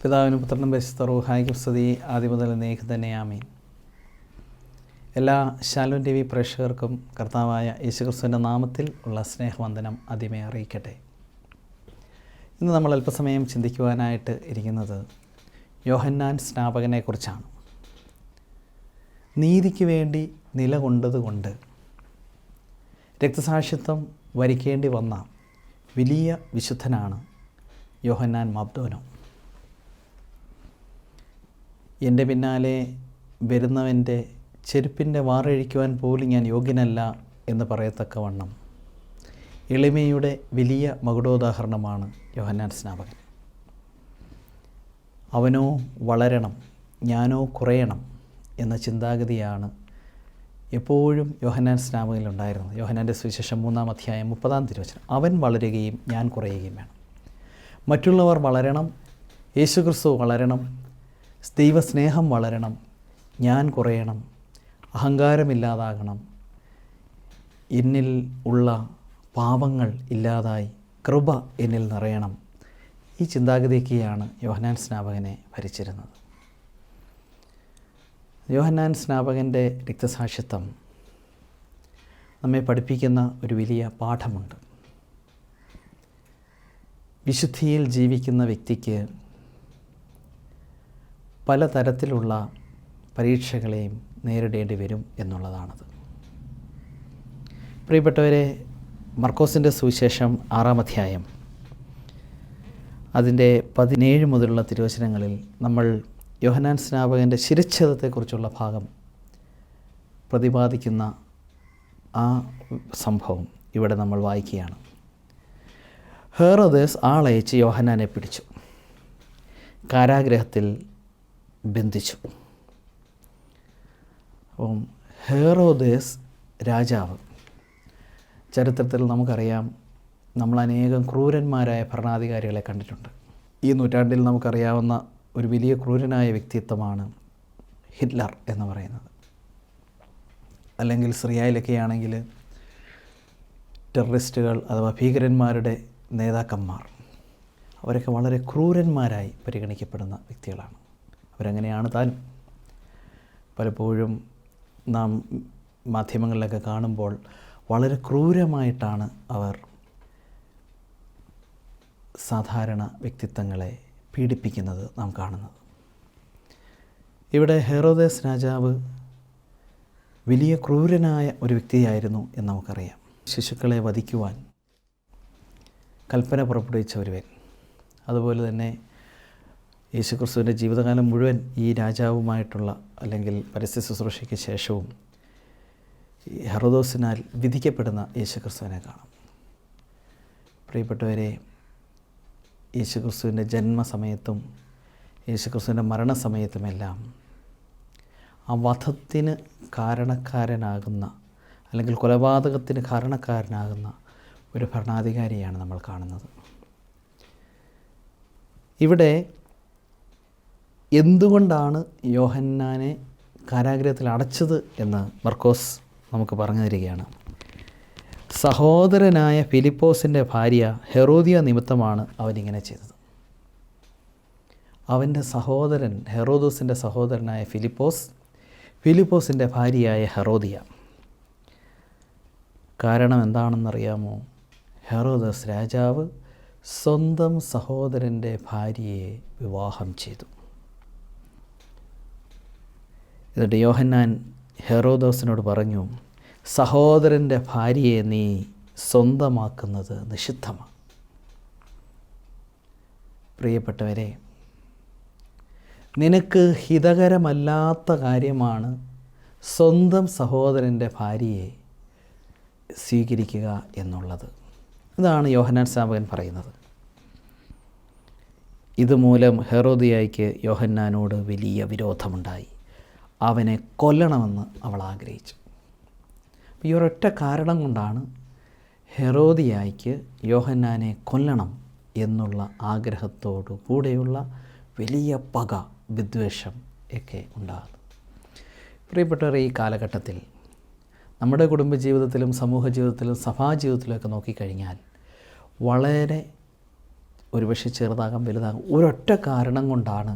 പിതാവിനും പുത്രനും പരിശുദ്ധ റൂഹായ്ക്കും സ്തുതി, ആദ്യം മുതൽ എന്നേക്കും തന്നെ ആമേൻ. എല്ലാ ശാലോം ടി വി പ്രേക്ഷകർക്കും കർത്താവായ യേശുക്രിസ്തുവിൻ്റെ നാമത്തിൽ ഉള്ള സ്നേഹവന്ദനം ആദ്യമേ അറിയിക്കട്ടെ. ഇന്ന് നമ്മൾ അല്പസമയം ചിന്തിക്കുവാനായിട്ട് ഇരിക്കുന്നത് യോഹന്നാൻ സ്നാപകനെക്കുറിച്ചാണ്. നീതിക്ക് വേണ്ടി നിലകൊണ്ടതുകൊണ്ട് രക്തസാക്ഷിത്വം വരിക്കേണ്ടി വന്ന വലിയ വിശുദ്ധനാണ് യോഹന്നാൻ മാബ്ദോനോ. എൻ്റെ പിന്നാലെ വരുന്നവൻ്റെ ചെരുപ്പിൻ്റെ വാറഴിക്കുവാൻ പോലും ഞാൻ യോഗ്യനല്ല എന്ന് പറയത്തക്കവണ്ണം എളിമയുടെ വലിയ മകുടോദാഹരണമാണ് യോഹന്നാൻ സ്നാപകൻ. അവനോ വളരണം, ഞാനോ കുറയണം എന്ന ചിന്താഗതിയാണ് എപ്പോഴും യോഹന്നാൻ സ്നാപകനിലുണ്ടായിരുന്നത്. യോഹന്നാൻ്റെ സുവിശേഷം 3-ാം അധ്യായം 30-ാം തിരുവചനം, അവൻ വളരുകയും ഞാൻ കുറയുകയും വേണം. മറ്റുള്ളവർ വളരണം, യേശുക്രിസ്തു വളരണം, ദൈവസ്നേഹം വളരണം, ഞാൻ കുറയണം, അഹങ്കാരമില്ലാതാകണം, എന്നിൽ ഉള്ള പാപങ്ങൾ ഇല്ലാതായി കൃപ എന്നിൽ നിറയണം. ഈ ചിന്താഗതിയൊക്കെയാണ് യോഹന്നാൻ സ്നാപകനെ ഭരിച്ചിരുന്നത്. യോഹന്നാൻ സ്നാപകൻ്റെ രക്തസാക്ഷിത്വം നമ്മെ പഠിപ്പിക്കുന്ന ഒരു വലിയ പാഠമുണ്ട്. വിശുദ്ധിയിൽ ജീവിക്കുന്ന വ്യക്തിക്ക് പലതരത്തിലുള്ള പരീക്ഷകളെയും നേരിടേണ്ടി വരും എന്നുള്ളതാണത്. പ്രിയപ്പെട്ടവരെ, മർക്കോസിൻ്റെ സുവിശേഷം 6-ാം അധ്യായം അതിൻ്റെ 17 മുതലുള്ള തിരുവചനങ്ങളിൽ നമ്മൾ യോഹന്നാൻ സ്നാപകൻ്റെ ശിരച്ഛേദത്തെക്കുറിച്ചുള്ള ഭാഗം പ്രതിപാദിക്കുന്ന ആ സംഭവം ഇവിടെ നമ്മൾ വായിക്കുകയാണ്. ഹെറോദേസ് ആളയച്ച് യോഹന്നാനെ പിടിച്ചു, കാരാഗ്രഹത്തിൽ ബന്ധിച്ചു. അപ്പം ഹെറോദേസ് രാജാവ്, ചരിത്രത്തിൽ നമുക്കറിയാം, നമ്മൾ അനേകം ക്രൂരന്മാരായ ഭരണാധികാരികളെ കണ്ടിട്ടുണ്ട്. ഈ നൂറ്റാണ്ടിൽ നമുക്കറിയാവുന്ന ഒരു വലിയ ക്രൂരനായ വ്യക്തിത്വമാണ് ഹിറ്റ്ലർ എന്ന് പറയുന്നത്. അല്ലെങ്കിൽ സിറിയയിലൊക്കെ ആണെങ്കിൽ ടെററിസ്റ്റുകൾ അഥവാ ഭീകരന്മാരുടെ നേതാക്കന്മാർ, അവരൊക്കെ വളരെ ക്രൂരന്മാരായി പരിഗണിക്കപ്പെടുന്ന വ്യക്തികളാണ്. അവരങ്ങനെയാണ് താനും. പലപ്പോഴും നാം മാധ്യമങ്ങളിലൊക്കെ കാണുമ്പോൾ വളരെ ക്രൂരമായിട്ടാണ് അവർ സാധാരണ വ്യക്തിത്വങ്ങളെ പീഡിപ്പിക്കുന്നത് നാം കാണുന്നത്. ഇവിടെ ഹെറോദേസ് രാജാവ് വലിയ ക്രൂരനായ ഒരു വ്യക്തിയായിരുന്നു എന്ന് നമുക്കറിയാം. ശിശുക്കളെ വധിക്കുവാൻ കൽപ്പന പുറപ്പെടുവിച്ച ഒരുവൻ. അതുപോലെ തന്നെ യേശുക്രിസ്തുവിൻ്റെ ജീവിതകാലം മുഴുവൻ ഈ രാജാവുമായിട്ടുള്ള അല്ലെങ്കിൽ പരസ്യ ശുശ്രൂഷയ്ക്ക് ശേഷവും ഹെറോദോസിനാൽ വിധിക്കപ്പെടുന്ന യേശുക്രിസ്തുവിനെ കാണാം. പ്രിയപ്പെട്ടവരെ, യേശുക്രിസ്തുവിൻ്റെ ജന്മസമയത്തും യേശുക്രിസ്തുവിൻ്റെ മരണസമയത്തുമെല്ലാം ആ വധത്തിന് കാരണക്കാരനാകുന്ന അല്ലെങ്കിൽ കൊലപാതകത്തിന് കാരണക്കാരനാകുന്ന ഒരു ഭരണാധികാരിയാണ് നമ്മൾ കാണുന്നത്. ഇവിടെ എന്തുകൊണ്ടാണ് യോഹന്നാനെ കാരാഗ്രഹത്തിൽ അടച്ചത് എന്ന് മർക്കോസ് നമുക്ക് പറഞ്ഞു തരികയാണ്. സഹോദരനായ ഫിലിപ്പോസിൻ്റെ ഭാര്യ ഹെറോദിയ നിമിത്തമാണ് അവനിങ്ങനെ ചെയ്തത്. അവൻ്റെ സഹോദരൻ, ഹെറോദോസിൻ്റെ സഹോദരനായ ഫിലിപ്പോസിൻ്റെ ഭാര്യയായ ഹെറോദിയ. കാരണം എന്താണെന്നറിയാമോ? ഹെറോദസ് രാജാവ് സ്വന്തം സഹോദരൻ്റെ ഭാര്യയെ വിവാഹം ചെയ്തു. എന്നിട്ട് യോഹന്നാൻ ഹെറോദോസിനോട് പറഞ്ഞു, സഹോദരൻ്റെ ഭാര്യയെ നീ സ്വന്തമാക്കുന്നത് നിഷിദ്ധമാണ്. പ്രിയപ്പെട്ടവരെ, നിനക്ക് ഹിതകരമല്ലാത്ത കാര്യമാണ് സ്വന്തം സഹോദരൻ്റെ ഭാര്യയെ സ്വീകരിക്കുക എന്നുള്ളത്. ഇതാണ് യോഹന്നാൻ സ്നാപകൻ പറയുന്നത്. ഇതുമൂലം ഹെറോദിയായ്ക്ക് യോഹന്നാനോട് വലിയ വിരോധമുണ്ടായി. അവനെ കൊല്ലണമെന്ന് അവൾ ആഗ്രഹിച്ചു. ഈ ഒരൊറ്റ കാരണം കൊണ്ടാണ് ഹെറോദിയായ്ക്ക് യോഹന്നാനെ കൊല്ലണം എന്നുള്ള ആഗ്രഹത്തോടു കൂടെയുള്ള വലിയ പക, വിദ്വേഷം ഒക്കെ ഉണ്ടാകുന്നത്. പ്രിയപ്പെട്ടവരെ, ഈ കാലഘട്ടത്തിൽ നമ്മുടെ കുടുംബജീവിതത്തിലും സമൂഹ ജീവിതത്തിലും സഭാജീവിതത്തിലുമൊക്കെ നോക്കിക്കഴിഞ്ഞാൽ വളരെ ഒരുപക്ഷെ ചെറുതാകാം വലുതാകാം, ഒരൊറ്റ കാരണം കൊണ്ടാണ്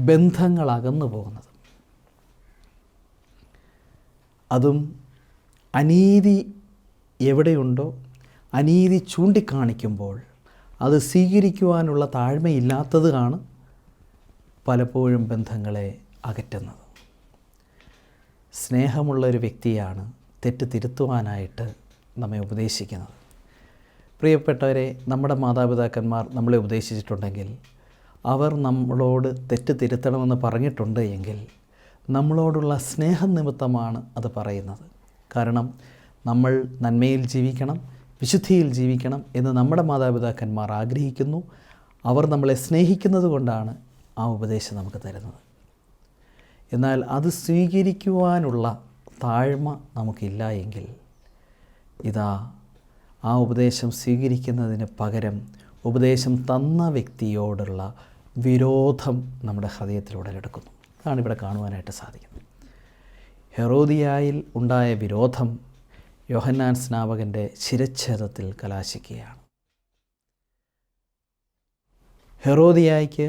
ബന്ധങ്ങൾ അകന്നു പോകുന്നത്. അതും അനീതി എവിടെയുണ്ടോ, അനീതി ചൂണ്ടിക്കാണിക്കുമ്പോൾ അത് സ്വീകരിക്കുവാനുള്ള താഴ്മയില്ലാത്തതാണ് പലപ്പോഴും ബന്ധങ്ങളെ അകറ്റുന്നത്. സ്നേഹമുള്ളൊരു വ്യക്തിയാണ് തെറ്റ് തിരുത്തുവാനായിട്ട് നമ്മെ ഉപദേശിക്കുന്നത്. പ്രിയപ്പെട്ടവരെ, നമ്മുടെ മാതാപിതാക്കന്മാർ നമ്മളെ ഉപദേശിച്ചിട്ടുണ്ടെങ്കിൽ, അവർ നമ്മളോട് തെറ്റ് തിരുത്തണമെന്ന് പറഞ്ഞിട്ടുണ്ട് എങ്കിൽ നമ്മളോടുള്ള സ്നേഹം നിമിത്തമാണ് അത് പറയുന്നത്. കാരണം നമ്മൾ നന്മയിൽ ജീവിക്കണം, വിശുദ്ധിയിൽ ജീവിക്കണം എന്ന് നമ്മുടെ മാതാപിതാക്കന്മാർ ആഗ്രഹിക്കുന്നു. അവർ നമ്മളെ സ്നേഹിക്കുന്നത് കൊണ്ടാണ് ആ ഉപദേശം നമുക്ക് തരുന്നത്. എന്നാൽ അത് സ്വീകരിക്കുവാനുള്ള താഴ്മ നമുക്കില്ല എങ്കിൽ ഇതാ ആ ഉപദേശം സ്വീകരിക്കുന്നതിന് പകരം ഉപദേശം തന്ന വ്യക്തിയോടുള്ള വിരോധം നമ്മുടെ ഹൃദയത്തിൽ ഉടലെടുക്കുന്നു. അതാണ് ഇവിടെ കാണുവാനായിട്ട് സാധിക്കുന്നത്. ഹെറോദിയായിൽ ഉണ്ടായ വിരോധം യോഹന്നാൻ സ്നാപകൻ്റെ ശിരച്ഛേദത്തിൽ കലാശിക്കുകയാണ്. ഹെറോദിയായ്ക്ക്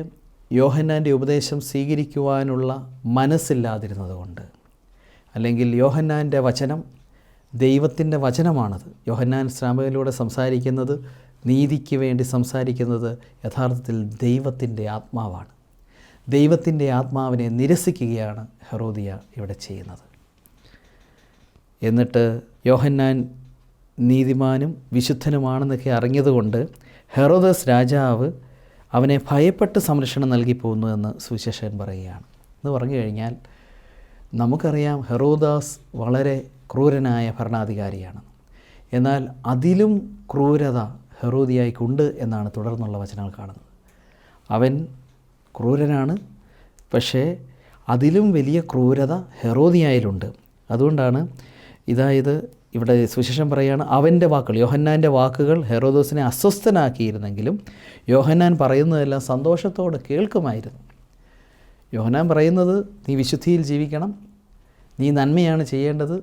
യോഹന്നാൻ്റെ ഉപദേശം സ്വീകരിക്കുവാനുള്ള മനസ്സില്ലാതിരുന്നതുകൊണ്ട്, അല്ലെങ്കിൽ യോഹന്നാൻ്റെ വചനം ദൈവത്തിൻ്റെ വചനമാണത്. യോഹന്നാൻ സ്നാപകനിലൂടെ സംസാരിക്കുന്നത്, നീതിക്ക് വേണ്ടി സംസാരിക്കുന്നത് യഥാർത്ഥത്തിൽ ദൈവത്തിൻ്റെ ആത്മാവാണ്. ദൈവത്തിൻ്റെ ആത്മാവിനെ നിരസിക്കുകയാണ് ഹെറോദിയ ഇവിടെ ചെയ്യുന്നത്. എന്നിട്ട് യോഹന്നാൻ നീതിമാനും വിശുദ്ധനുമാണെന്നൊക്കെ അറിഞ്ഞതുകൊണ്ട് ഹെറോദസ് രാജാവ് അവനെ ഭയപ്പെട്ട് സംരക്ഷണം നൽകി പോകുന്നു എന്ന് സുവിശേഷകൻ പറയുകയാണ്. എന്ന് പറഞ്ഞു കഴിഞ്ഞാൽ നമുക്കറിയാം ഹെറോദാസ് വളരെ ക്രൂരനായ ഭരണാധികാരിയാണ്. എന്നാൽ അതിലും ക്രൂരത ഹെറോദിയായ്ക്കുണ്ട് എന്നാണ് തുടർന്നുള്ള വചനങ്ങൾ കാണുന്നത്. അവൻ ക്രൂരനാണ്, പക്ഷേ അതിലും വലിയ ക്രൂരത ഹെറോദിയായിലുണ്ട്. അതുകൊണ്ടാണ് ഇതായത് ഇവിടെ സുവിശേഷം പറയുകയാണ്, അവൻ്റെ വാക്കുകൾ, യോഹന്നാൻ്റെ വാക്കുകൾ ഹെറോദോസിനെ അസ്വസ്ഥനാക്കിയിരുന്നെങ്കിലും യോഹന്നാൻ പറയുന്നതെല്ലാം സന്തോഷത്തോടെ കേൾക്കുമായിരുന്നു. യോഹന്നാൻ പറയുന്നത്, നീ വിശുദ്ധിയിൽ ജീവിക്കണം, നീ നന്മയാണ് ചെയ്യേണ്ടത്,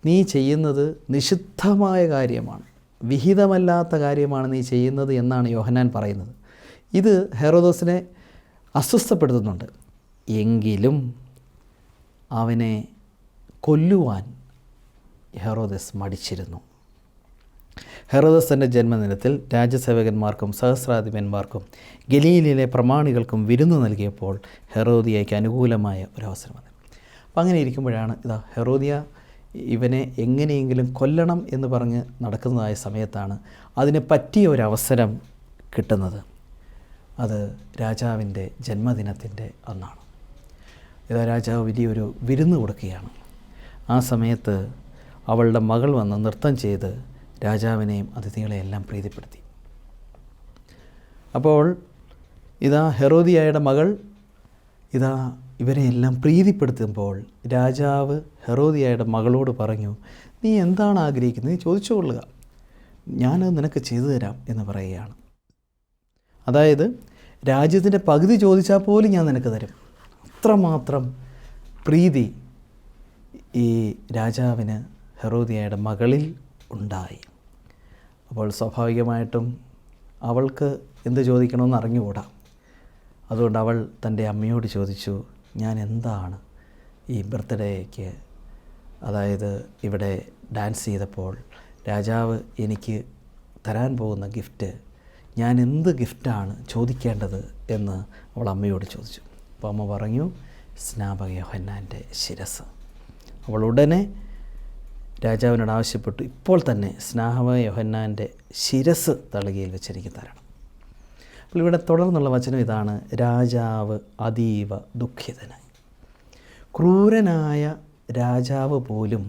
നീ ചെയ്യുന്നത് നിഷിദ്ധമായ കാര്യമാണ്, വിഹിതമല്ലാത്ത കാര്യമാണ് നീ ചെയ്യുന്നത് എന്നാണ് യോഹന്നാൻ പറയുന്നത്. ഇത് ഹെറോദോസിനെ അസ്വസ്ഥപ്പെടുത്തുന്നുണ്ട്. എങ്കിലും അവനെ കൊല്ലുവാൻ ഹെറോദസ് മടിച്ചിരുന്നു. ഹെറോദസ് തൻ്റെ ജന്മദിനത്തിൽ രാജസേവകന്മാർക്കും സഹസ്രാധിപന്മാർക്കും ഗലീലയിലെ പ്രമാണികൾക്കും വിരുന്ന് നൽകിയപ്പോൾ ഹെറോദിയയ്ക്ക് അനുകൂലമായ ഒരവസരം വന്നു. അപ്പം അങ്ങനെ ഇരിക്കുമ്പോഴാണ് ഇതാ ഹെറോദിയ ഇവനെ എങ്ങനെയെങ്കിലും കൊല്ലണം എന്ന് പറഞ്ഞ് നടക്കുന്നതായ സമയത്താണ് അതിന് പറ്റിയ ഒരവസരം കിട്ടുന്നത്. അത് രാജാവിൻ്റെ ജന്മദിനത്തിൻ്റെ അന്നാണ്. ഇതാ രാജാവ് വലിയൊരു വിരുന്ന് കൊടുക്കുകയാണ്. ആ സമയത്ത് അവളുടെ മകൾ വന്ന് നൃത്തം ചെയ്ത് രാജാവിനെയും അതിഥികളെയെല്ലാം പ്രീതിപ്പെടുത്തി. അപ്പോൾ ഇതാ ഹെറോദിയായുടെ മകൾ ഇതാ ഇവരെയെല്ലാം പ്രീതിപ്പെടുത്തുമ്പോൾ രാജാവ് ഹെറോദിയായുടെ മകളോട് പറഞ്ഞു, നീ എന്താണ് ആഗ്രഹിക്കുന്നത്, നീ ചോദിച്ചു കൊള്ളുക, ഞാനത് നിനക്ക് ചെയ്തു തരാം എന്ന് പറയുകയാണ്. അതായത് രാജ്യത്തിൻ്റെ പകുതി ചോദിച്ചാൽ പോലും ഞാൻ നിനക്ക് തരും. അത്രമാത്രം പ്രീതി ഈ രാജാവിന് ഹെറോദിയയുടെ മകളിൽ ഉണ്ടായി. അപ്പോൾ സ്വാഭാവികമായിട്ടും അവൾക്ക് എന്ത് ചോദിക്കണമെന്ന് അറിഞ്ഞുകൂടാ. അതുകൊണ്ട് അവൾ തൻ്റെ അമ്മയോട് ചോദിച്ചു, ഞാൻ എന്താണ് ഈ ബർത്ത്ഡേക്ക്, അതായത് ഇവിടെ ഡാൻസ് ചെയ്തപ്പോൾ രാജാവ് എനിക്ക് തരാൻ പോകുന്ന ഗിഫ്റ്റ്, ഞാൻ എന്ത് ഗിഫ്റ്റാണ് ചോദിക്കേണ്ടത് എന്ന് അവൾ അമ്മയോട് ചോദിച്ചു. അപ്പോൾ അമ്മ പറഞ്ഞു, സ്നാപക യോഹന്നാൻ്റെ ശിരസ്. അവൾ ഉടനെ രാജാവിനോട് ആവശ്യപ്പെട്ടു, ഇപ്പോൾ തന്നെ സ്നാപക യോഹന്നാൻ്റെ ശിരസ് തളികയിൽ വെച്ച് എനിക്ക് തരണം. അപ്പോൾ ഇവിടെ തുടർന്നുള്ള വചനം ഇതാണ്, രാജാവ് അതീവ ദുഃഖിതനായി. ക്രൂരനായ രാജാവ് പോലും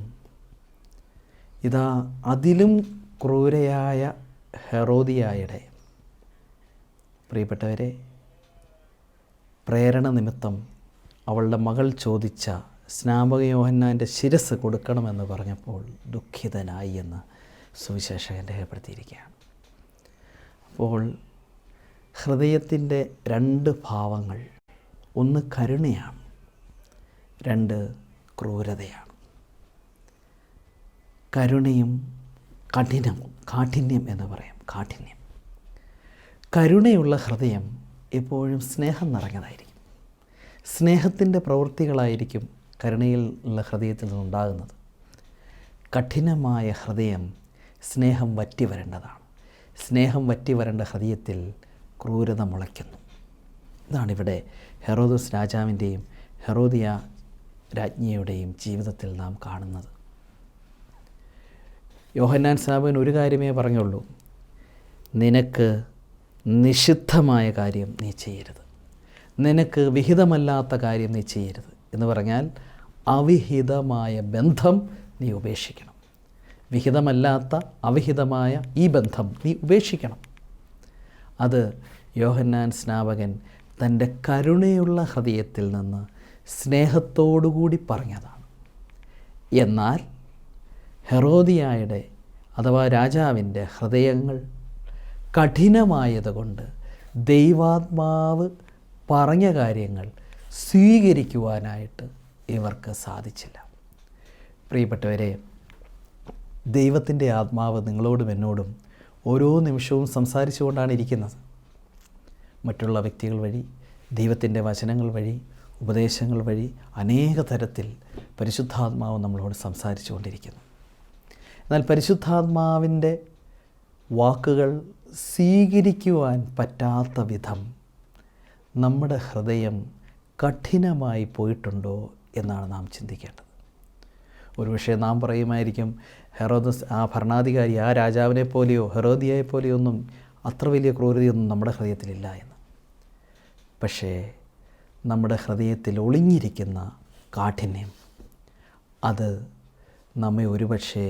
ഇതാ അതിലും ക്രൂരയായ ഹെറോദിയായുടെ പ്രിയപ്പെട്ടവരെ പ്രേരണ നിമിത്തം അവളുടെ മകൾ ചോദിച്ച സ്നാപക യോഹന്നാൻ്റെ ശിരസ് കൊടുക്കണമെന്ന് പറഞ്ഞപ്പോൾ ദുഃഖിതനായി എന്ന് സുവിശേഷകൻ രേഖപ്പെടുത്തിയിരിക്കുകയാണ്. അപ്പോൾ ഹൃദയത്തിൻ്റെ രണ്ട് ഭാവങ്ങൾ, ഒന്ന് കരുണയാണ്, രണ്ട് ക്രൂരതയാണ്. കരുണയും കാഠിന്യം എന്ന് പറയാം. കരുണയുള്ള ഹൃദയം എപ്പോഴും സ്നേഹം നിറഞ്ഞതായിരിക്കും. സ്നേഹത്തിൻ്റെ പ്രവൃത്തികളായിരിക്കും കരുണയുള്ള ഹൃദയത്തിൽ നിന്നുണ്ടാകുന്നത്. കഠിനമായ ഹൃദയം സ്നേഹം വറ്റി വരേണ്ടതാണ്. സ്നേഹം വറ്റി വരേണ്ട ഹൃദയത്തിൽ ക്രൂരത മുളയ്ക്കുന്നു. ഇതാണിവിടെ ഹെറോദോസ് രാജാവിൻ്റെയും ഹെറോദിയ രാജ്ഞിയുടെയും ജീവിതത്തിൽ നാം കാണുന്നത്. യോഹന്നാൻ സ്നാപകൻ ഒരു കാര്യമേ പറഞ്ഞുള്ളൂ: നിനക്ക് നിഷിദ്ധമായ കാര്യം നീ ചെയ്യരുത്, നിനക്ക് വിഹിതമല്ലാത്ത കാര്യം നീ ചെയ്യരുത് എന്ന് പറഞ്ഞാൽ അവിഹിതമായ ബന്ധം നീ ഉപേക്ഷിക്കണം. വിഹിതമല്ലാത്ത അവിഹിതമായ ഈ ബന്ധം നീ ഉപേക്ഷിക്കണം. അത് യോഹന്നാൻ സ്നാപകൻ തൻ്റെ കരുണയുള്ള ഹൃദയത്തിൽ നിന്ന് സ്നേഹത്തോടുകൂടി പറഞ്ഞതാണ്. എന്നാൽ ഹെറോദിയായുടെ അഥവാ രാജാവിൻ്റെ ഹൃദയങ്ങൾ കഠിനമായതുകൊണ്ട് ദൈവാത്മാവ് പറഞ്ഞ കാര്യങ്ങൾ സ്വീകരിക്കുവാനായിട്ട് ഇവർക്ക് സാധിച്ചില്ല. പ്രിയപ്പെട്ടവരെ, ദൈവത്തിൻ്റെ ആത്മാവ് നിങ്ങളോടും എന്നോടും ഓരോ നിമിഷവും സംസാരിച്ചു കൊണ്ടാണ് ഇരിക്കുന്നത്. മറ്റുള്ള വ്യക്തികൾ വഴി, ദൈവത്തിൻ്റെ വചനങ്ങൾ വഴി, ഉപദേശങ്ങൾ വഴി അനേക തരത്തിൽ പരിശുദ്ധാത്മാവ് നമ്മളോട് സംസാരിച്ചു കൊണ്ടിരിക്കുന്നു. എന്നാൽ പരിശുദ്ധാത്മാവിൻ്റെ വാക്കുകൾ സ്വീകരിക്കുവാൻ പറ്റാത്ത വിധം നമ്മുടെ ഹൃദയം കഠിനമായി പോയിട്ടുണ്ടോ എന്നാണ് നാം ചിന്തിക്കേണ്ടത്. ഒരുപക്ഷെ നാം പറയുമായിരിക്കും, ഹെറോദസ് ആ ഭരണാധികാരി, ആ രാജാവിനെ പോലെയോ ഹെറോദിയയെ പോലെയോ ഒന്നും അത്ര വലിയ ക്രൂരതയൊന്നും നമ്മുടെ ഹൃദയത്തിലില്ല എന്ന്. പക്ഷേ നമ്മുടെ ഹൃദയത്തിൽ ഒളിഞ്ഞിരിക്കുന്ന കാഠിന്യം, അത് നമ്മെ ഒരുപക്ഷെ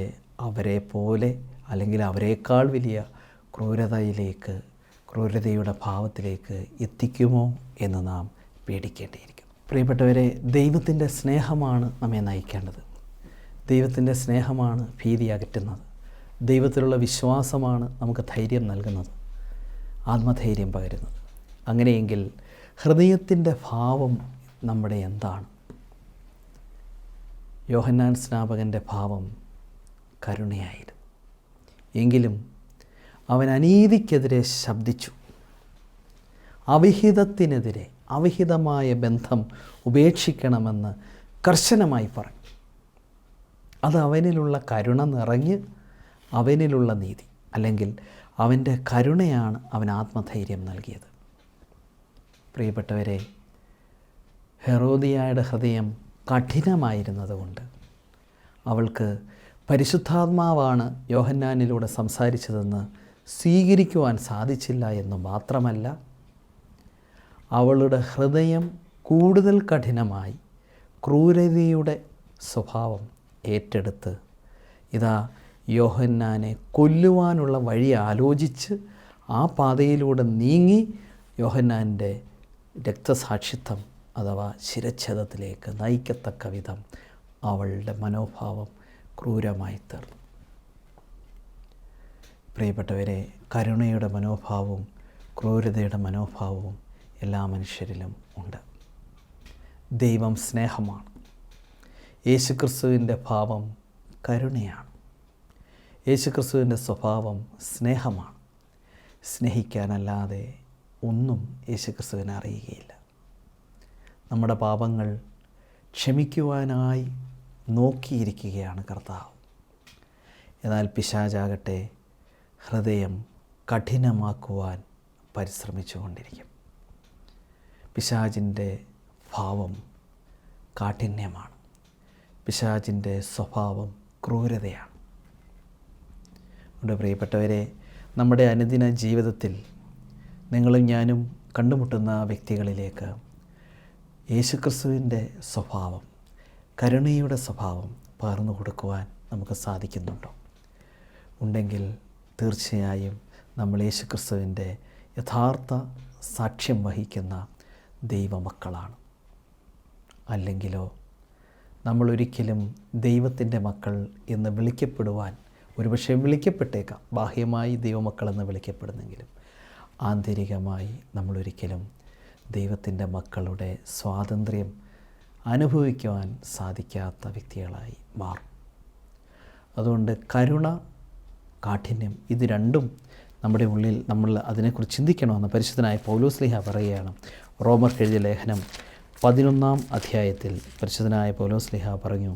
അവരെ പോലെ അല്ലെങ്കിൽ അവരെക്കാൾ വലിയ ക്രൂരതയുടെ ഭാവത്തിലേക്ക് എത്തിക്കുമോ എന്ന് നാം പേടിക്കേണ്ടിയിരിക്കുന്നു. പ്രിയപ്പെട്ടവരെ, ദൈവത്തിൻ്റെ സ്നേഹമാണ് നമ്മെ നയിക്കേണ്ടത്. ദൈവത്തിൻ്റെ സ്നേഹമാണ് ഭീതി അകറ്റുന്നത്. ദൈവത്തിലുള്ള വിശ്വാസമാണ് നമുക്ക് ധൈര്യം നൽകുന്നത്, ആത്മധൈര്യം പകരുന്നത്. അങ്ങനെയെങ്കിൽ ഹൃദയത്തിൻ്റെ ഭാവം നമ്മുടെ എന്താണ്? യോഹന്നാൻ സ്നാപകൻ്റെ ഭാവം കരുണയായിരുന്നു. എങ്കിലും അവൻ അനീതിക്കെതിരെ ശബ്ദിച്ചു. അവിഹിതത്തിനെതിരെ, അവിഹിതമായ ബന്ധം ഉപേക്ഷിക്കണമെന്ന് കർശനമായി പറഞ്ഞു. അത് അവനിലുള്ള കരുണ നിറഞ്ഞ് അവനിലുള്ള നീതി, അല്ലെങ്കിൽ അവൻ്റെ കരുണയാണ് അവൻ ആത്മധൈര്യം നൽകിയത്. പ്രിയപ്പെട്ടവരെ, ഹെറോദിയായുടെ ഹൃദയം കഠിനമായിരുന്നതുകൊണ്ട് അവൾക്ക് പരിശുദ്ധാത്മാവാണ് യോഹന്നാനിലൂടെ സംസാരിച്ചതെന്ന് സ്വീകരിക്കുവാൻ സാധിച്ചില്ല എന്ന് മാത്രമല്ല, അവളുടെ ഹൃദയം കൂടുതൽ കഠിനമായി ക്രൂരതയുടെ സ്വഭാവം ഏറ്റെടുത്ത് ഇതാ യോഹന്നാനെ കൊല്ലുവാനുള്ള വഴി ആലോചിച്ച് ആ പാതയിലൂടെ നീങ്ങി യോഹന്നാൻ്റെ രക്തസാക്ഷിത്വം അഥവാ ശിരച്ഛേദത്തിലേക്ക് നയിക്കത്തക്ക വിധം അവളുടെ മനോഭാവം ക്രൂരമായി തീർന്നു. പ്രിയപ്പെട്ടവരെ, കരുണയുടെ മനോഭാവവും ക്രൂരതയുടെ മനോഭാവവും എല്ലാ മനുഷ്യരിലും ഉണ്ട്. ദൈവം സ്നേഹമാണ്. യേശുക്രിസ്തുവിൻ്റെ ഭാവം കരുണയാണ്. യേശുക്രിസ്തുവിൻ്റെ സ്വഭാവം സ്നേഹമാണ്. സ്നേഹിക്കാനല്ലാതെ ഒന്നും യേശുക്രിസ്തുവിനെ അറിയുകയില്ല. നമ്മുടെ പാപങ്ങൾ ക്ഷമിക്കുവാനായി നോക്കിയിരിക്കുകയാണ് കർത്താവ്. എന്നാൽ പിശാചാകട്ടെ ഹൃദയം കഠിനമാക്കുവാൻ പരിശ്രമിച്ചുകൊണ്ടിരിക്കും. പിശാചിൻ്റെ ഭാവം കാഠിന്യമാണ്. പിശാചിൻ്റെ സ്വഭാവം ക്രൂരതയാണ്. അതുകൊണ്ട് പ്രിയപ്പെട്ടവരെ, നമ്മുടെ അനുദിന ജീവിതത്തിൽ നിങ്ങളും ഞാനും കണ്ടുമുട്ടുന്ന വ്യക്തികളിലേക്ക് യേശുക്രിസ്തുവിൻ്റെ സ്വഭാവം, കരുണയുടെ സ്വഭാവം പകർന്നു കൊടുക്കുവാൻ നമുക്ക് സാധിക്കുന്നുണ്ടോ? ഉണ്ടെങ്കിൽ തീർച്ചയായും നമ്മൾ യേശുക്രിസ്തുവിൻ്റെ യഥാർത്ഥ സാക്ഷ്യം വഹിക്കുന്ന ദൈവമക്കളാണ്. അല്ലെങ്കിലോ നമ്മളൊരിക്കലും ദൈവത്തിൻ്റെ മക്കൾ എന്ന് വിളിക്കപ്പെടുവാൻ ഒരുപക്ഷെ വിളിക്കപ്പെട്ടേക്കാം. ബാഹ്യമായി ദൈവമക്കളെന്ന് വിളിക്കപ്പെടുന്നെങ്കിലും ആന്തരികമായി നമ്മളൊരിക്കലും ദൈവത്തിൻ്റെ മക്കളുടെ സ്വാതന്ത്ര്യം അനുഭവിക്കുവാൻ സാധിക്കാത്ത വ്യക്തികളായി മാറും. അതുകൊണ്ട് കരുണ, കാഠിന്യം ഇത് രണ്ടും നമ്മുടെ ഉള്ളിൽ നമ്മൾ അതിനെക്കുറിച്ച് ചിന്തിക്കണമെന്ന് പരിശുദ്ധനായ പൗലോസ്ലീഹ പറയുകയാണ്. റോമർക്ക് എഴുതിയ ലേഖനം 11-ാം അധ്യായത്തിൽ പരിശുദ്ധനായ പൗലോസ്ലീഹ പറഞ്ഞു,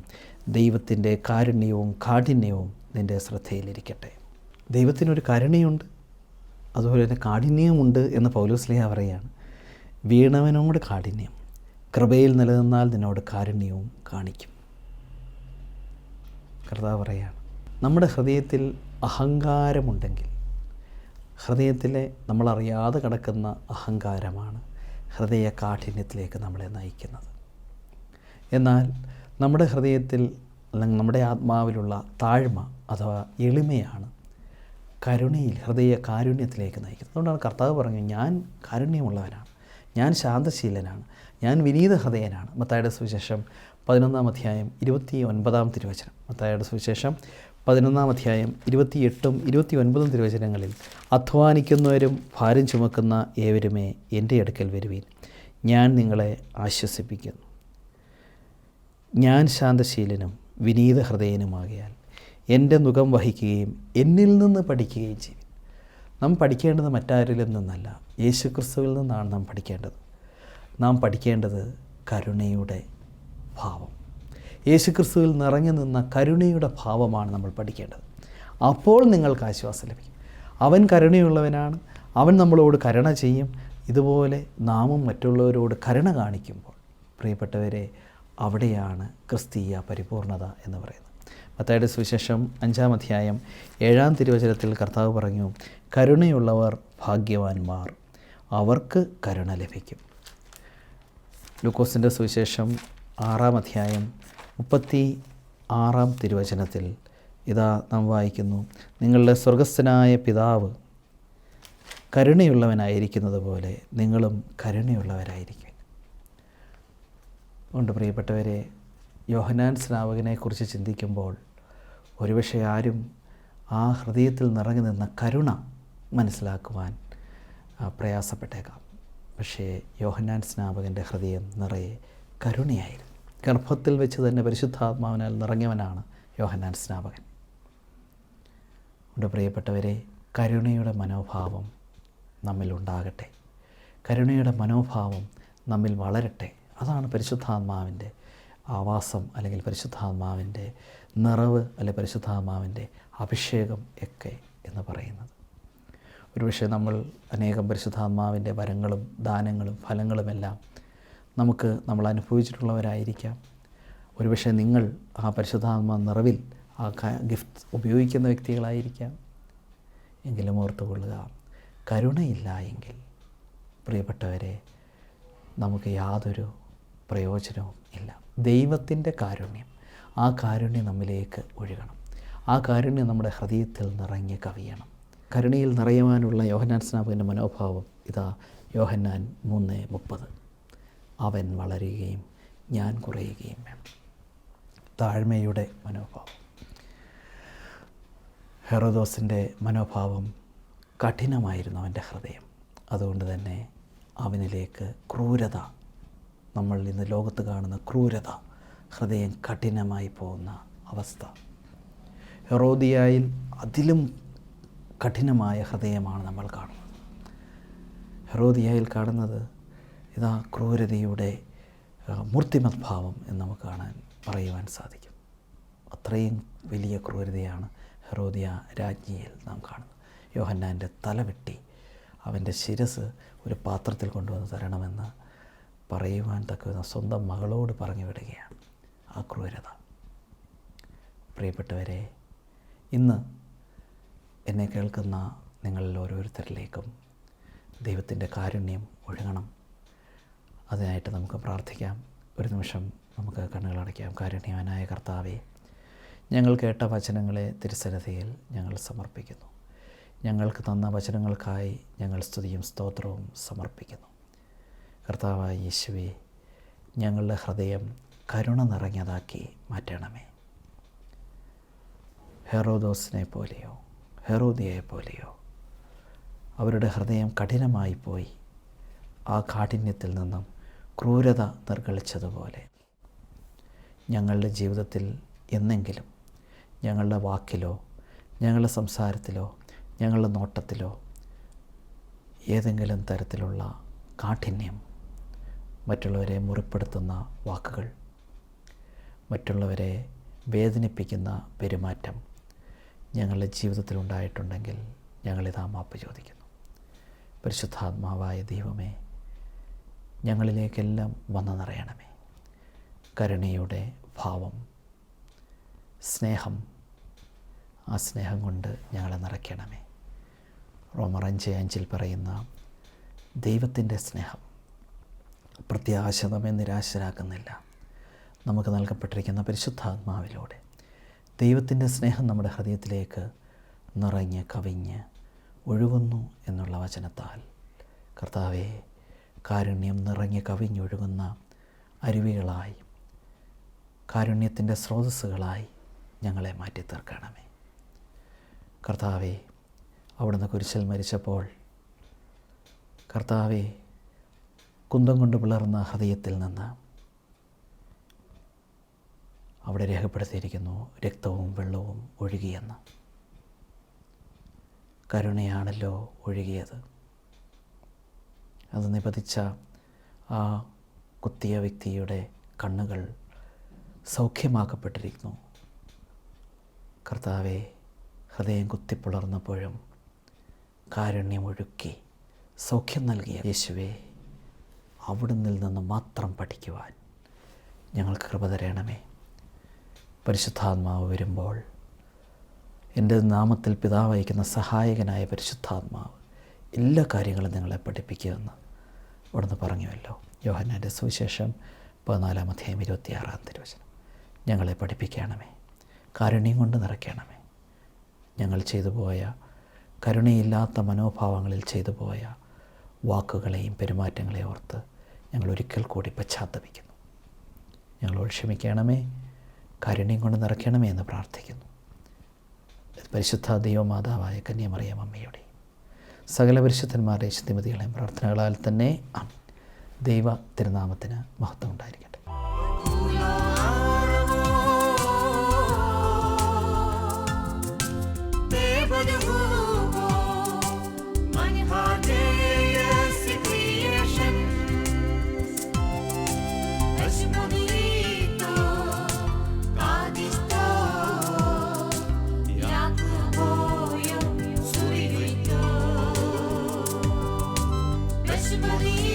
ദൈവത്തിൻ്റെ കാരുണ്യവും കാഠിന്യവും നിൻ്റെ ശ്രദ്ധയിലിരിക്കട്ടെ. ദൈവത്തിനൊരു കാരുണ്യമുണ്ട്, അതുപോലെ തന്നെ കാഠിന്യമുണ്ട് എന്ന് പൗലോസ്ലീഹ പറയുകയാണ്. വീണവനോട് കാഠിന്യം, കൃപയിൽ നിലനിന്നാൽ നിന്നോട് കാരുണ്യവും കാണിക്കും. കർത്താവ് പറയുകയാണ്, നമ്മുടെ ഹൃദയത്തിൽ അഹങ്കാരമുണ്ടെങ്കിൽ, ഹൃദയത്തിലെ നമ്മളറിയാതെ കിടക്കുന്ന അഹങ്കാരമാണ് ഹൃദയ കാഠിന്യത്തിലേക്ക് നമ്മളെ നയിക്കുന്നത്. എന്നാൽ നമ്മുടെ ഹൃദയത്തിൽ അല്ലെങ്കിൽ നമ്മുടെ ആത്മാവിലുള്ള താഴ്മ അഥവാ എളിമയാണ് കരുണയിൽ ഹൃദയ കാരുണ്യത്തിലേക്ക് നയിക്കുന്നത്. അതുകൊണ്ടാണ് കർത്താവ് പറഞ്ഞു, ഞാൻ കാരുണ്യമുള്ളവനാണ്, ഞാൻ ശാന്തശീലനാണ്, ഞാൻ വിനീത ഹൃദയനാണ്. മത്തായിയുടെ സുവിശേഷം 11-ാം അധ്യായം 29-ാം തിരുവചനം. മത്തായിയുടെ സുവിശേഷം 11-ാം അധ്യായം 28-ഉം 29-ഉം തിരുവചനങ്ങളിൽ, അധ്വാനിക്കുന്നവരും ഭാരം ചുമക്കുന്ന ഏവരുമേ എൻ്റെ അടുക്കൽ വരുവീൻ, ഞാൻ നിങ്ങളെ ആശ്വസിപ്പിക്കുന്നു. ഞാൻ ശാന്തശീലനും വിനീത ഹൃദയനുമാകിയാൽ എൻ്റെ നുകം വഹിക്കുകയും എന്നിൽ നിന്ന് പഠിക്കുകയും ചെയ്യും. നാം പഠിക്കേണ്ടത് മറ്റാരിലും നിന്നല്ല, യേശുക്രിസ്തുവിൽ നിന്നാണ് നാം പഠിക്കേണ്ടത്. നാം പഠിക്കേണ്ടത് കരുണയുടെ ഭാവം, യേശുക്രിസ്തുവിൽ നിറഞ്ഞു നിന്ന കരുണയുടെ ഭാവമാണ് നമ്മൾ പഠിക്കേണ്ടത്. അപ്പോൾ നിങ്ങൾക്ക് ആശ്വാസം ലഭിക്കും. അവൻ കരുണയുള്ളവനാണ്, അവൻ നമ്മളോട് കരുണ ചെയ്യും. ഇതുപോലെ നാമും മറ്റുള്ളവരോട് കരുണ കാണിക്കുമ്പോൾ പ്രിയപ്പെട്ടവരെ, അവിടെയാണ് ക്രിസ്തീയ പരിപൂർണത എന്ന് പറയുന്നത്. മത്തായിയുടെ സുവിശേഷം 5-ാം അധ്യായം 7-ാം തിരുവചനത്തിൽ കർത്താവ് പറഞ്ഞു, കരുണയുള്ളവർ ഭാഗ്യവാന്മാർ, അവർക്ക് കരുണ ലഭിക്കും. ലൂക്കോസിൻ്റെ സുവിശേഷം 6-ാം അധ്യായം 36-ാം തിരുവചനത്തിൽ ഇതാ നാം വായിക്കുന്നു, നിങ്ങളുടെ സ്വർഗസ്ഥനായ പിതാവ് കരുണയുള്ളവനായിരിക്കുന്നത് പോലെ നിങ്ങളും കരുണയുള്ളവരായിരിക്കും. അതുകൊണ്ട് പ്രിയപ്പെട്ടവരെ, യോഹന്നാൻ സ്നാപകനെക്കുറിച്ച് ചിന്തിക്കുമ്പോൾ ഒരുപക്ഷെ ആരും ആ ഹൃദയത്തിൽ നിറഞ്ഞു നിന്ന കരുണ മനസ്സിലാക്കുവാൻ പ്രയാസപ്പെട്ടേക്കാം. പക്ഷേ യോഹന്നാൻ സ്നാപകൻ്റെ ഹൃദയം നിറയെ കരുണയായിരുന്നു. ഗർഭത്തിൽ വെച്ച് തന്നെ പരിശുദ്ധാത്മാവിനാൽ നിറഞ്ഞവനാണ് യോഹന്നാൻ സ്നാപകൻ. അതുകൊണ്ട് പ്രിയപ്പെട്ടവരെ, കരുണയുടെ മനോഭാവം നമ്മിലുണ്ടാകട്ടെ, കരുണയുടെ മനോഭാവം നമ്മിൽ വളരട്ടെ. അതാണ് പരിശുദ്ധാത്മാവിൻ്റെ ആവാസം, അല്ലെങ്കിൽ പരിശുദ്ധാത്മാവിൻ്റെ നിറവ്, അല്ലെങ്കിൽ പരിശുദ്ധാത്മാവിൻ്റെ അഭിഷേകം ഒക്കെ എന്ന് പറയുന്നത്. ഒരുപക്ഷെ നമ്മൾ അനേകം പരിശുദ്ധാത്മാവിൻ്റെ വരങ്ങളും ദാനങ്ങളും ഫലങ്ങളുമെല്ലാം നമ്മൾ അനുഭവിച്ചിട്ടുള്ളവരായിരിക്കാം. ഒരുപക്ഷെ നിങ്ങൾ ആ പരിശുദ്ധാത്മാ നിറവിൽ ആ ഗിഫ്റ്റ് ഉപയോഗിക്കുന്ന വ്യക്തികളായിരിക്കാം. എങ്കിലും ഓർത്തുകൊള്ളുക, കരുണയില്ല എങ്കിൽ പ്രിയപ്പെട്ടവരെ, നമുക്ക് യാതൊരു പ്രയോജനവും ഇല്ല. ദൈവത്തിൻ്റെ കാരുണ്യം, ആ കാരുണ്യം നമ്മിലേക്ക് ഒഴുകണം. ആ കാരുണ്യം നമ്മുടെ ഹൃദയത്തിൽ നിറഞ്ഞ് കവിയണം. കരുണയിൽ നിറയുവാനുള്ള യോഹന്നാൻ സ്നാപകൻ്റെ മനോഭാവം ഇതാ യോഹന്നാൻ 3:30. അവൻ വളരുകയും ഞാൻ കുറയുകയും വേണം. താഴ്മയുടെ മനോഭാവം. ഹെറോദോസിൻ്റെ മനോഭാവം കഠിനമായിരുന്നു അവൻ്റെ ഹൃദയം. അതുകൊണ്ട് തന്നെ അവനിലേക്ക് ക്രൂരത, നമ്മൾ ഇന്ന് ലോകത്ത് കാണുന്ന ക്രൂരത, ഹൃദയം കഠിനമായി പോകുന്ന അവസ്ഥ. ഹെറോദിയായിൽ അതിലും കഠിനമായ ഹൃദയമാണ് നമ്മൾ കാണുന്നത്. ഹെറോദിയായിൽ കാണുന്നത് ഇതാ ക്രൂരതയുടെ മൂർത്തിമത് ഭാവം എന്ന് നമുക്ക് പറയുവാൻ സാധിക്കും. അത്രയും വലിയ ക്രൂരതയാണ് ഹെറോദിയ രാജ്ഞിയിൽ നാം കാണുന്നത്. യോഹന്നാൻ്റെ തലവെട്ടി അവൻ്റെ ശിരസ് ഒരു പാത്രത്തിൽ കൊണ്ടുവന്ന് തരണമെന്ന് പറയുവാൻ തക്കവിധം സ്വന്തം മകളോട് പറഞ്ഞു വിടുകയാണ് ആ ക്രൂരത. പ്രിയപ്പെട്ടവരെ, ഇന്ന് എന്നെ കേൾക്കുന്ന നിങ്ങളിൽ ഓരോരുത്തരിലേക്കും ദൈവത്തിൻ്റെ കാരുണ്യം ഒഴുകണം. അതിനായിട്ട് നമുക്ക് പ്രാർത്ഥിക്കാം. ഒരു നിമിഷം നമുക്ക് കണ്ണുകളടയ്ക്കാം. കാരുണ്യവാനായ കർത്താവേ, ഞങ്ങൾ കേട്ട വചനങ്ങളെ തിരുസന്നിധിയിൽ ഞങ്ങൾ സമർപ്പിക്കുന്നു. ഞങ്ങൾക്ക് തന്ന വചനങ്ങൾക്കായി ഞങ്ങൾ സ്തുതിയും സ്തോത്രവും സമർപ്പിക്കുന്നു. കർത്താവായ യേശുവേ, ഞങ്ങളുടെ ഹൃദയം കരുണ നിറഞ്ഞതാക്കി മാറ്റണമേ. ഹെറോദോസിനെ പോലെയോ ഹെറോദിയയെ പോലെയോ അവരുടെ ഹൃദയം കഠിനമായി പോയി ആ കാഠിന്യത്തിൽ നിന്നും ക്രൂരത നിർഗളിച്ചതുപോലെ ഞങ്ങളുടെ ജീവിതത്തിൽ എന്നെങ്കിലും ഞങ്ങളുടെ വാക്കിലോ ഞങ്ങളുടെ സംസാരത്തിലോ ഞങ്ങളുടെ നോട്ടത്തിലോ ഏതെങ്കിലും തരത്തിലുള്ള കാഠിന്യം, മറ്റുള്ളവരെ മുറിപ്പെടുത്തുന്ന വാക്കുകൾ, മറ്റുള്ളവരെ വേദനിപ്പിക്കുന്ന പെരുമാറ്റം ഞങ്ങളുടെ ജീവിതത്തിലുണ്ടായിട്ടുണ്ടെങ്കിൽ ഞങ്ങളിതാ മാപ്പ് ചോദിക്കുന്നു. പരിശുദ്ധാത്മാവായ ദൈവമേ, ഞങ്ങളിലേക്കെല്ലാം വന്നു നിറയണമേ. കരുണയുടെ ഭാവം, സ്നേഹം, ആ സ്നേഹം കൊണ്ട് ഞങ്ങളെ നിറയ്ക്കണമേ. റോമർ 5:5 പറയുന്ന ദൈവത്തിൻ്റെ സ്നേഹം പ്രത്യാശ നമ്മെ നിരാശരാക്കുന്നില്ല. നമുക്ക് നൽകപ്പെട്ടിരിക്കുന്ന പരിശുദ്ധാത്മാവിലൂടെ ദൈവത്തിൻ്റെ സ്നേഹം നമ്മുടെ ഹൃദയത്തിലേക്ക് നിറഞ്ഞ് കവിഞ്ഞ് ഒഴുകുന്നു എന്നുള്ള വചനത്താൽ കർത്താവേ, കാരുണ്യം നിറഞ്ഞ് കവിഞ്ഞൊഴുകുന്ന അരുവികളായി, കാരുണ്യത്തിൻ്റെ സ്രോതസ്സുകളായി ഞങ്ങളെ മാറ്റി തീർക്കണമേ. കർത്താവേ, അവിടുന്ന് കുരിശിൽ മരിച്ചപ്പോൾ കർത്താവേ, കുന്തം കൊണ്ട് പിളർന്ന ഹൃദയത്തിൽ നിന്ന് അവിടെ രേഖപ്പെടുത്തിയിരിക്കുന്നു, രക്തവും വെള്ളവും ഒഴുകിയെന്ന്. കരുണയാണല്ലോ ഒഴുകിയത്. അത് നിപതിച്ച ആ കുത്തിയ വ്യക്തിയുടെ കണ്ണുകൾ സൗഖ്യമാക്കപ്പെട്ടിരിക്കുന്നു. കർത്താവെ, ഹൃദയം കുത്തിപ്പിളർന്നപ്പോഴും കാരുണ്യമൊഴുക്കി സൗഖ്യം നൽകിയ യേശുവേ, അവിടുന്നിൽ നിന്ന് മാത്രം പഠിക്കുവാൻ ഞങ്ങൾക്ക് കൃപ തരണമേ. പരിശുദ്ധാത്മാവ് വരുമ്പോൾ എൻ്റെ നാമത്തിൽ പിതാവ് അയക്കുന്ന സഹായകനായ പരിശുദ്ധാത്മാവ് എല്ലാ കാര്യങ്ങളും നിങ്ങളെ പഠിപ്പിക്കുമെന്ന് അവിടുന്ന് പറഞ്ഞുവല്ലോ. യോഹന്നാൻ്റെ സുവിശേഷം 14:26 ഞങ്ങളെ പഠിപ്പിക്കണമേ, കാരുണ്യം കൊണ്ട് നിറയ്ക്കണമേ. ഞങ്ങൾ ചെയ്തു പോയ കരുണയില്ലാത്ത മനോഭാവങ്ങളിൽ ചെയ്തു പോയ വാക്കുകളെയും പെരുമാറ്റങ്ങളെയും ഓർത്ത് ഞങ്ങൾ ഒരിക്കൽ കൂടി പശ്ചാത്തപിക്കുന്നു. ഞങ്ങളോട് ക്ഷമിക്കണമേ, കാരുണ്യം കൊണ്ട് നിറയ്ക്കണമേ എന്ന് പ്രാർത്ഥിക്കുന്നു. പരിശുദ്ധ ദൈവമാതാവായ കന്യാമറിയം അമ്മയുടെ സകല പരിശുദ്ധന്മാരുടെ ശുദ്ധിമതികളെയും പ്രാർത്ഥനകളാൽ തന്നെ ദൈവ തിരുനാമത്തിന് മഹത്വം ഉണ്ടായിരിക്കട്ടെ. Somebody